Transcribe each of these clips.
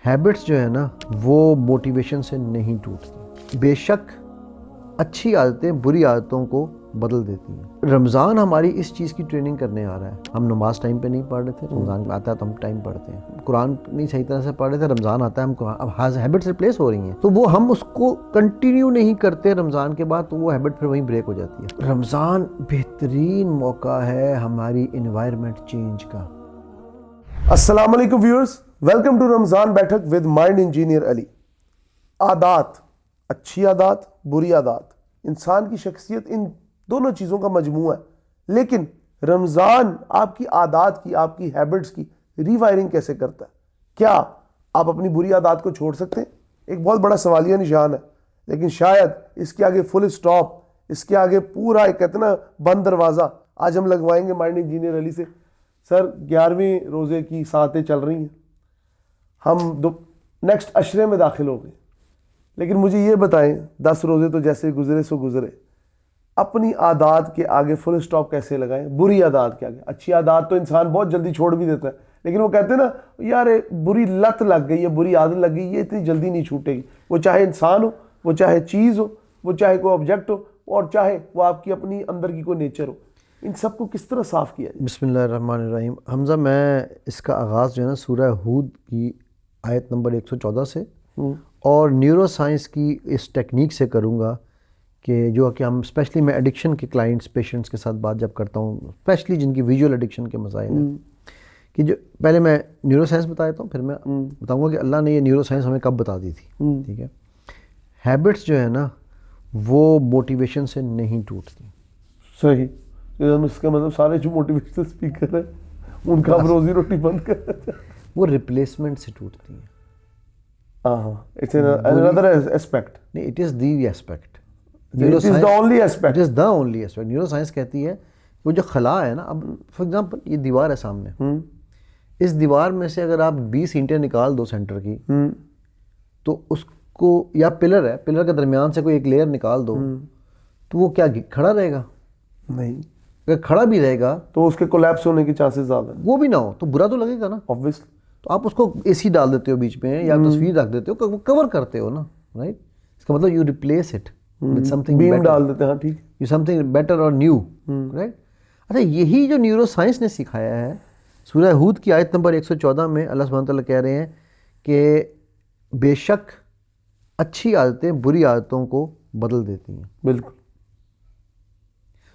Habits جو ہے نا وہ موٹیویشن سے نہیں ٹوٹتی. بے شک اچھی عادتیں بری عادتوں کو بدل دیتی ہیں. رمضان ہماری اس چیز کی ٹریننگ کرنے آ رہا ہے. ہم نماز ٹائم پہ نہیں پڑھ رہے تھے, رمضان آتا ہے تو ہم ٹائم پڑھتے ہیں. قرآن نہیں صحیح طرح سے پڑھ رہے تھے, رمضان آتا ہے ہم قرآن, اب ہیبٹس ریپلیس ہو رہی ہیں تو وہ ہم اس کو کنٹینیو نہیں کرتے رمضان کے بعد, تو وہ ہیبٹ پھر وہیں بریک ہو جاتی ہے. رمضان بہترین موقع ہے ہماری انوائرمنٹ چینج کا. السلام علیکم ویورز, ویلکم ٹو رمضان بیٹھک ود مائنڈ انجینئر علی. عادات, اچھی عادات, بری عادات, انسان کی شخصیت ان دونوں چیزوں کا مجموعہ ہے. لیکن رمضان آپ کی عادات کی, آپ کی ہیبٹس کی ری وائرنگ کیسے کرتا ہے؟ کیا آپ اپنی بری عادات کو چھوڑ سکتے ہیں؟ ایک بہت بڑا سوالیہ نشان ہے, لیکن شاید اس کے آگے فل اسٹاپ, اس کے آگے پورا ایک اتنا بند دروازہ آج ہم لگوائیں گے مائنڈ انجینئر علی سے. سر 11ویں روزے کی ساعتیں چل رہی ہیں, ہم نیکسٹ عشرے میں داخل ہو گئے, لیکن مجھے یہ بتائیں 10 روزے تو جیسے گزرے سو گزرے, اپنی عادات کے آگے فل اسٹاپ کیسے لگائیں؟ بری عادات کے آگے. اچھی عادات تو انسان بہت جلدی چھوڑ بھی دیتا ہے, لیکن وہ کہتے ہیں نا یار بری لت لگ گئی ہے, بری عادت لگ گئی, یہ اتنی جلدی نہیں چھوٹے گی. وہ چاہے انسان ہو, وہ چاہے چیز ہو, وہ چاہے کوئی آبجیکٹ ہو, اور چاہے وہ آپ کی اپنی اندر کی کوئی نیچر ہو. ان سب کو کس طرح صاف کیا جائے؟ بسم اللہ الرحمن الرحیم. حمزہ, میں اس کا آغاز جو ہے نا سورہ ہود کی آیت نمبر 114 سے اور نیورو سائنس کی اس ٹیکنیک سے کروں گا کہ جو کہ ہم اسپیشلی میں ایڈکشن کے کلائنٹس پیشنٹس کے ساتھ بات جب کرتا ہوں, اسپیشلی جن کی ویژول ایڈکشن کے مسائل ہیں, کہ جو پہلے میں نیورو سائنس بتا دیتا ہوں, پھر میں بتاؤں گا کہ اللہ نے یہ نیورو سائنس ہمیں کب بتا دی تھی. ٹھیک ہے, ہیبٹس جو ہے نا وہ موٹیویشن سے نہیں ٹوٹتی. صحیح. اس کا مطلب سارے جو موٹیویشنل اسپیکر ہیں ان کا ہم روزی روٹی بند کر رہے ہیں. وہ ریپلیسمنٹ سے ٹوٹتی ہیں. It's another aspect. نہیں, it is the aspect. It is the only aspect. It is the only aspect. Neuro science کہتی ہے وہ جو خلا ہے نا, اب فار ایگزامپل یہ دیوار ہے سامنے, اس دیوار میں سے اگر آپ 20 اینٹیں نکال دو سینٹر کی, تو اس کو, یا پلر ہے, پلر کے درمیان سے کوئی ایک لیئر نکال دو, تو وہ کیا کھڑا رہے گا؟ نہیں. اگر کھڑا بھی رہے گا تو اس کے کولیپس ہونے کے چانسز زیادہ ہیں. وہ بھی نہ ہو تو برا تو لگے گا نا, obviously. تو آپ اس کو اے سی ڈال دیتے ہو بیچ میں, یا تصویر رکھ دیتے ہو, کور کرتے ہو نا, رائٹ. اس کا مطلب you replace it with something beam better. ڈال دیتے ہیں. ہاں ٹھیک. you something better or new, right. اچھا, یہی جو نیورو سائنس نے سکھایا ہے, سورہ ہود کی آیت نمبر 114 میں اللہ سبحانہ تعالیٰ کہہ رہے ہیں کہ بے شک اچھی عادتیں بری عادتوں کو بدل دیتی ہیں. بالکل.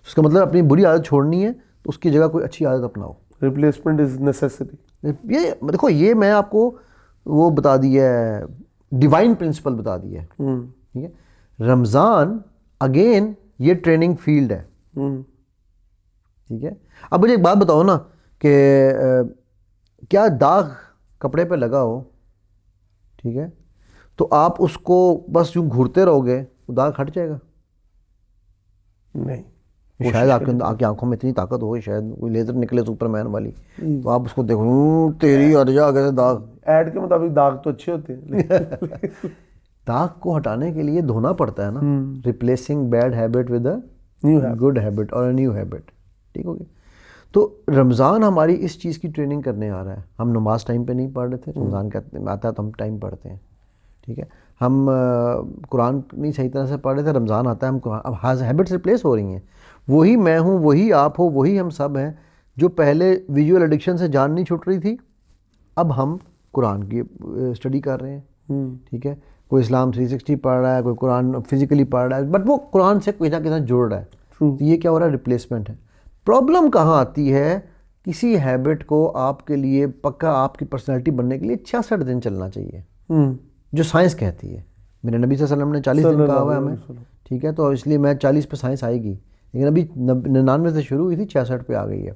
اس کا مطلب اپنی بری عادت چھوڑنی ہے تو اس کی جگہ کوئی اچھی عادت اپناؤ. Replacement is necessity. یہ دیکھو, یہ میں آپ کو وہ بتا دی ہے, ڈیوائن پرنسپل بتا دی ہے. ٹھیک ہے, رمضان اگین یہ ٹریننگ فیلڈ ہے. ٹھیک ہے. اب مجھے ایک بات بتاؤ نا کہ کیا داغ کپڑے پہ لگا ہو, ٹھیک ہے, تو آپ اس کو بس یوں گھورتے رہو گے تو داغ ہٹ جائے گا؟ نہیں. شاید آپ کی آنکھوں میں اتنی طاقت ہوگی, شاید کوئی لیزر نکلے سپر مین والی, تو آپ اس کو دیکھو تیری ہٹ جا گئے داغ. ایڈ کے مطابق داغ تو اچھے ہوتے ہیں. داغ کو ہٹانے کے لیے دھونا پڑتا ہے نا, replacing bad habit with a good habit اور اے نیو ہیبٹ. ٹھیک ہو گیا. تو رمضان ہماری اس چیز کی ٹریننگ کرنے آ رہا ہے. ہم نماز ٹائم پہ نہیں پڑھ رہے تھے, رمضان آتا ہے تو ہم ٹائم پڑھتے ہیں. ٹھیک ہے, ہم قرآن نہیں صحیح طرح سے پڑھ رہے تھے, رمضان آتا ہے ہم قرآن, اب ہیبٹس ریپلیس ہو رہی ہیں. وہی میں ہوں, وہی آپ ہو, وہی ہم سب ہیں جو پہلے ویژول ایڈکشن سے جان نہیں چھوٹ رہی تھی, اب ہم قرآن کی اسٹڈی کر رہے ہیں. ٹھیک ہے, کوئی اسلام 360 پڑھ رہا ہے, کوئی قرآن فزیکلی پڑھ رہا ہے, بٹ وہ قرآن سے کوئی نہ کسی جڑ رہا ہے. تو یہ کیا ہو رہا ہے؟ ریپلیسمنٹ ہے. پرابلم کہاں آتی ہے؟ کسی ہیبٹ کو آپ کے لیے پکا آپ کی پرسنالٹی بننے کے لیے 66 دن چلنا چاہیے, جو سائنس کہتی ہے. میرے نبی صلی اللہ علیہ وسلم نے 40 دن کہا ہوا ہے ہمیں. ٹھیک ہے, تو اس لیے میں 40 پہ سائنس آئے گی, لیکن ابھی 99 سے شروع ہوئی تھی, 66 پہ آ گئی ہے.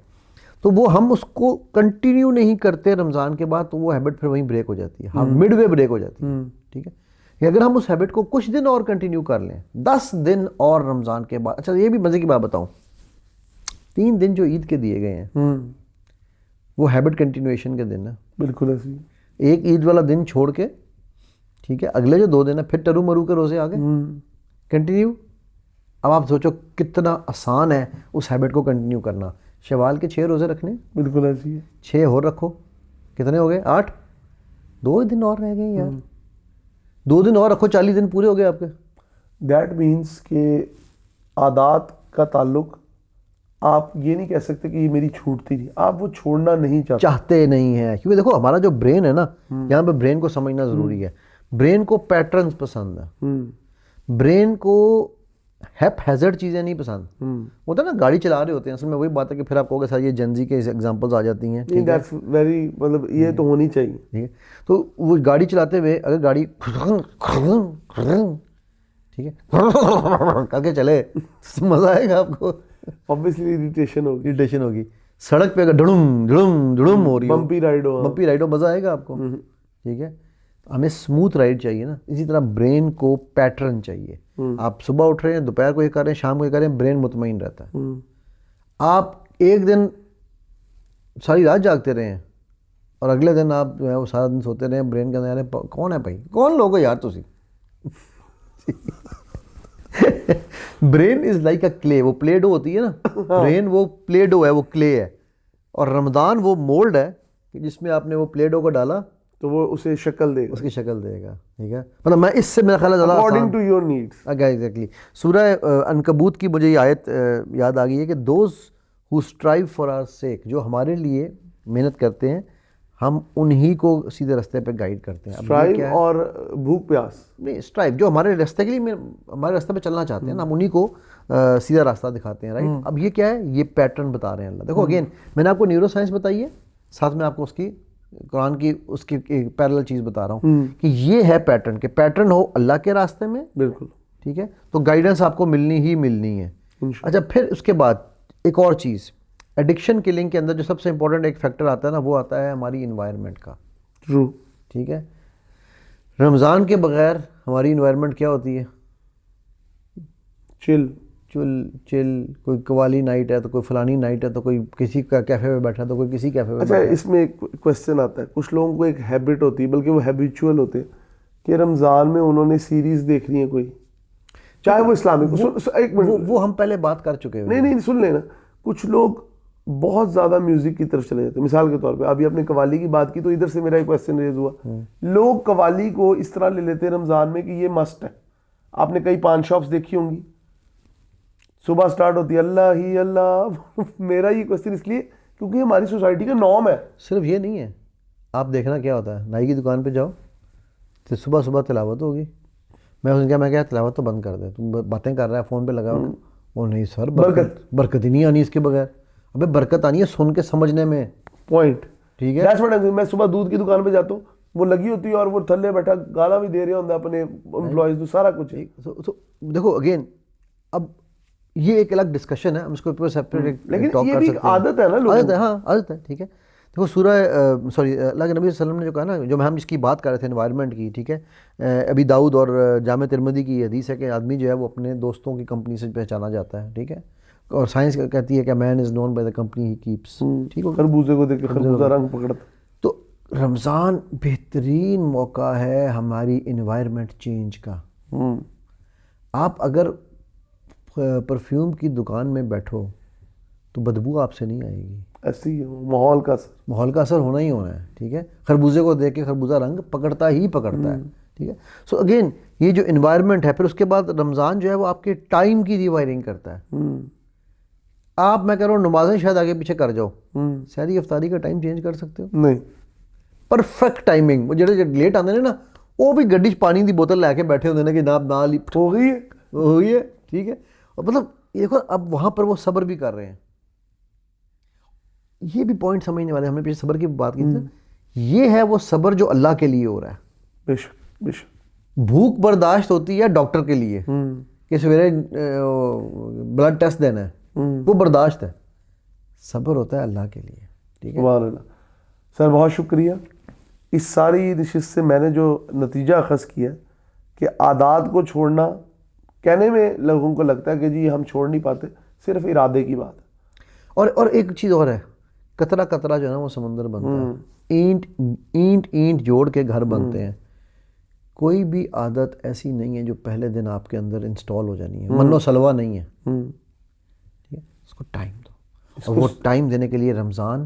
تو وہ ہم اس کو کنٹینیو نہیں کرتے رمضان کے بعد, تو وہ ہیبٹ پھر وہیں بریک ہو جاتی ہے, ہم مڈ وے بریک ہو جاتی ہے. ٹھیک ہے, کہ اگر ہم اس ہیبٹ کو کچھ دن اور کنٹینیو کر لیں, 10 دن اور رمضان کے بعد. اچھا, یہ بھی مزے کی بات بتاؤں, 3 دن جو عید کے دیے گئے ہیں وہ ہیبٹ کنٹینویشن کے دن ہیں. بالکل ایسی. ایک عید والا دن چھوڑ کے, ٹھیک ہے, اگلے جو 2 دن ہیں پھر ٹرو مرو کے روزے آ گئے کنٹینیو. اب آپ سوچو کتنا آسان ہے اس ہیبٹ کو کنٹینیو کرنا. شوال کے 6 روزے رکھنے, بالکل ایسی ہے. 6 اور رکھو, کتنے ہو گئے؟ 8. 2 دن اور رہ گئے یار, 2 دن اور رکھو, 40 دن پورے ہو گئے آپ کے. دیٹ مینس کہ عادات کا تعلق آپ یہ نہیں کہہ سکتے کہ یہ میری چھوٹتی نہیں, آپ وہ چھوڑنا نہیں چاہتے نہیں ہیں. کیونکہ دیکھو ہمارا جو برین ہے نا, یہاں پہ برین کو سمجھنا ضروری ہے. برین کو پیٹرنز پسند ہے, برین کو ہیپ ہیزرڈ چیزیں نہیں پسند. ہوتا ہے نا گاڑی چلا رہے ہوتے ہیں, اصل میں وہی بات ہے کہ پھر آپ کہو گے سر یہ جنزی کے ایگزامپلز آ جاتی ہیں. ویری مطلب یہ تو ہونی چاہیے. ٹھیک ہے, تو وہ گاڑی چلاتے ہوئے اگر گاڑی ٹھیک ہے کر کے چلے مزہ آئے گا آپ کو. obviously اریٹیشن ہوگی. سڑک پہ اگر ڈڑم ڈڑم ڈڑم ہو رہی ہے, بمپی رائڈ ہو, مزہ آئے گا آپ کو. ٹھیک ہے, ہمیں اسموتھ رائڈ چاہیے نا. اسی طرح برین کو پیٹرن چاہیے. آپ صبح اٹھ رہے ہیں, دوپہر کو یہ کر رہے ہیں, شام کو یہ کر رہے ہیں, برین مطمئن رہتا ہے. آپ ایک دن ساری رات جاگتے رہے ہیں اور اگلے دن آپ جو ہے وہ سارا دن سوتے رہے ہیں, برین کے اندر کون ہے بھائی, کون لوگ ہو یار تسی. Brain is like a clay, وہ پلے ڈو ہوتی ہے نا, برین وہ پلے ڈو ہے, وہ کلے ہے. اور رمضان وہ مولڈ ہے کہ جس میں آپ نے وہ پلے ڈو کو ڈالا تو وہ اسے شکل دے گا, اس کی شکل دے گا. ٹھیک ہے, مطلب میں اس سے میرا خیال ہے زیادہ according to your needs. Exactly. سورہ عنکبوت کی مجھے یہ آیت یاد آ گئی ہے کہ those who strive for our sake, جو ہمارے لیے محنت کرتے ہیں ہم انہی کو سیدھے راستے پہ گائیڈ کرتے ہیں. اسٹرائیو اور بھوک پیاس نہیں, اسٹرائیو جو ہمارے راستے کے لیے ہمارے راستے پہ چلنا چاہتے ہیں نا, ہم انہی کو سیدھا راستہ دکھاتے ہیں. رائٹ, اب یہ کیا ہے, یہ پیٹرن بتا رہے ہیں اللہ. دیکھو اگین میں نے آپ کو نیورو سائنس بتائی ہے, ساتھ میں آپ کو اس کی قرآن کی اس کی پیرلل چیز بتا رہا ہوں کہ یہ ہے پیٹرن, کہ پیٹرن ہو اللہ کے راستے میں. بالکل ٹھیک ہے, تو گائیڈنس آپ کو ملنی ہی ملنی ہے. اچھا, پھر اس کے بعد ایک اور چیز, ایڈکشن کلنگ کے اندر جو سب سے امپورٹنٹ ایک فیکٹر آتا ہے نا, وہ آتا ہے ہماری انوائرمنٹ کا. ٹرو. ٹھیک ہے, رمضان کے بغیر ہماری انوائرمنٹ کیا ہوتی ہے؟ چل چل. کوئی قوالی نائٹ ہے تو کوئی فلانی نائٹ ہے, تو کوئی کسی کا کیفے میں بیٹھا تو کوئی کسی کیفے میں اچھا بیٹھا. اس میں ایک کوشچن آتا ہے, کچھ لوگوں کو ایک ہیبٹ ہوتی ہے, بلکہ وہ ہیبیچول ہوتے ہیں کہ رمضان میں انہوں نے سیریز دیکھنی ہے کوئی, چاہے وہ اسلامک. ایک منٹ, وہ ہم پہلے بات کر چکے ہیں. نہیں سن لینا. کچھ لوگ بہت زیادہ میوزک کی طرف چلے جاتے ہیں. مثال کے طور پہ ابھی آپ نے قوالی کی بات کی تو ادھر سے میرا ایک کوشچن ریز ہوا. لوگ قوالی کو اس طرح لے لیتے ہیں رمضان میں کہ یہ مسٹ ہے. آپ نے کئی پان شاپس دیکھی ہوں گی, صبح سٹارٹ ہوتی ہے اللہ ہی اللہ. میرا یہ کوشچن اس لیے کیونکہ ہماری سوسائٹی کا نارم ہے. صرف یہ نہیں ہے, آپ دیکھنا کیا ہوتا ہے, نائی کی دکان پہ جاؤ تو صبح تلاوت ہوگی. میں کیا تلاوت تو بند کر دے, تم باتیں کر رہا ہے فون پہ لگا ہوا. وہ نہیں سر, برکت ہی نہیں آنی اس کے بغیر. ابے برکت آنی ہے سن کے سمجھنے میں. پوائنٹ. ٹھیک ہے, میں صبح دودھ کی دکان پہ جاتا ہوں, وہ لگی ہوتی ہے اور وہ تھلے بیٹھا گالا بھی دے رہے ہوتا اپنے امپلائیز کو, سارا کچھ. دیکھو اگین اب یہ ایک الگ ڈسکشن ہے, ہم اس کو اوپر سیپریٹ لیکن یہ بھی ایک عادت ہے نا لوگوں کی. ہاں عادت ہے. ٹھیک ہے, دیکھو سورہ اللہ کے نبی صلی اللہ علیہ وسلم نے جو کہا نا, جو ہم اس کی بات کر رہے تھے انوائرمنٹ کی. ٹھیک ہے, ابی داؤد اور جامع ترمذی کی یہ حدیث ہے کہ آدمی جو ہے وہ اپنے دوستوں کی کمپنی سے پہچانا جاتا ہے. ٹھیک ہے, اور سائنس کہتی ہے کہ man is known by the company he keeps. ٹھیک ہے, خربوزے کو دیکھ کے خربوزہ رنگ پکڑتا. تو رمضان بہترین موقع ہے ہماری انوائرمنٹ چینج کا. آپ اگر پرفیوم کی دکان میں بیٹھو تو بدبو آپ سے نہیں آئے گی. ایسے ہی ماحول کا اثر ہونا ہی ہونا ہے. ٹھیک ہے, خربوزے کو دیکھ کے خربوزہ رنگ پکڑتا ہی پکڑتا ہے. ٹھیک ہے, سو اگین یہ جو انوائرمنٹ ہے, پھر اس کے بعد رمضان جو ہے وہ آپ کے ٹائم کی ریوائرنگ کرتا ہے. آپ میں کہہ رہا ہوں نمازیں شاید آگے پیچھے کر جاؤ, سحری افطاری کا ٹائم چینج کر سکتے ہو. نہیں, پرفیکٹ ٹائمنگ. وہ جڑے لیٹ آتے ہیں نا, وہ بھی گڈی پانی دی بوتل لے کے بیٹھے ہوتے ہیں کہ جناب نہ لی ہو گئی ہے. ٹھیک ہے, اور مطلب دیکھو اب وہاں پر وہ صبر بھی کر رہے ہیں. یہ بھی پوائنٹ سمجھنے والے, ہم نے پیچھے صبر کی بات کی تھی. یہ ہے وہ صبر جو اللہ کے لیے ہو رہا ہے. بے شک. بھوک برداشت ہوتی ہے ڈاکٹر کے لیے کہ سویرے بلڈ ٹیسٹ دینا ہے, وہ برداشت ہے. صبر ہوتا ہے اللہ کے لیے. ٹھیک ہے, سبحان اللہ. سر بہت شکریہ. اس ساری نشست سے میں نے جو نتیجہ اخذ کیا کہ عادات کو چھوڑنا, کہنے میں لوگوں کو لگتا ہے کہ جی ہم چھوڑ نہیں پاتے, صرف ارادے کی بات ہے. اور ایک چیز اور ہے, قطرہ قطرہ جو ہے نا وہ سمندر بنتا ہے. اینٹ جوڑ کے گھر بنتے ہیں. کوئی بھی عادت ایسی نہیں ہے جو پہلے دن آپ کے اندر انسٹال ہو جانی ہے. منو سلوا نہیں ہے. ٹھیک ہے, اس کو ٹائم دو, اور وہ ٹائم دینے کے لیے رمضان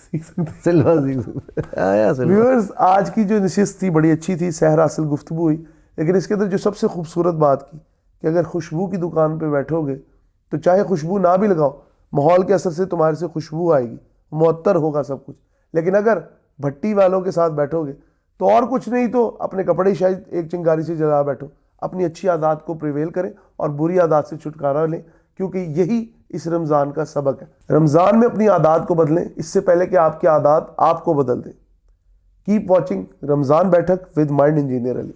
سیکھ سکتے ہیں. سلوا آیا سلوا. ویورز آج کی جو نشست تھی بڑی اچھی تھی, سحر حاصل گفتگو ہوئی, لیکن اس کے اندر جو سب سے خوبصورت بات کی کہ اگر خوشبو کی دکان پہ بیٹھو گے تو چاہے خوشبو نہ بھی لگاؤ, ماحول کے اثر سے تمہارے سے خوشبو آئے گی, معطر ہوگا سب کچھ. لیکن اگر بھٹی والوں کے ساتھ بیٹھو گے تو اور کچھ نہیں تو اپنے کپڑے شاید ایک چنگاری سے جلا بیٹھو. اپنی اچھی عادات کو پریویل کریں اور بری عادات سے چھٹکارا لیں, کیونکہ یہی اس رمضان کا سبق ہے. رمضان میں اپنی عادات کو بدلیں اس سے پہلے کہ آپ کے عادات آپ کو بدل دیں. کیپ واچنگ رمضان بیٹھک ود مائنڈ انجینئر علی.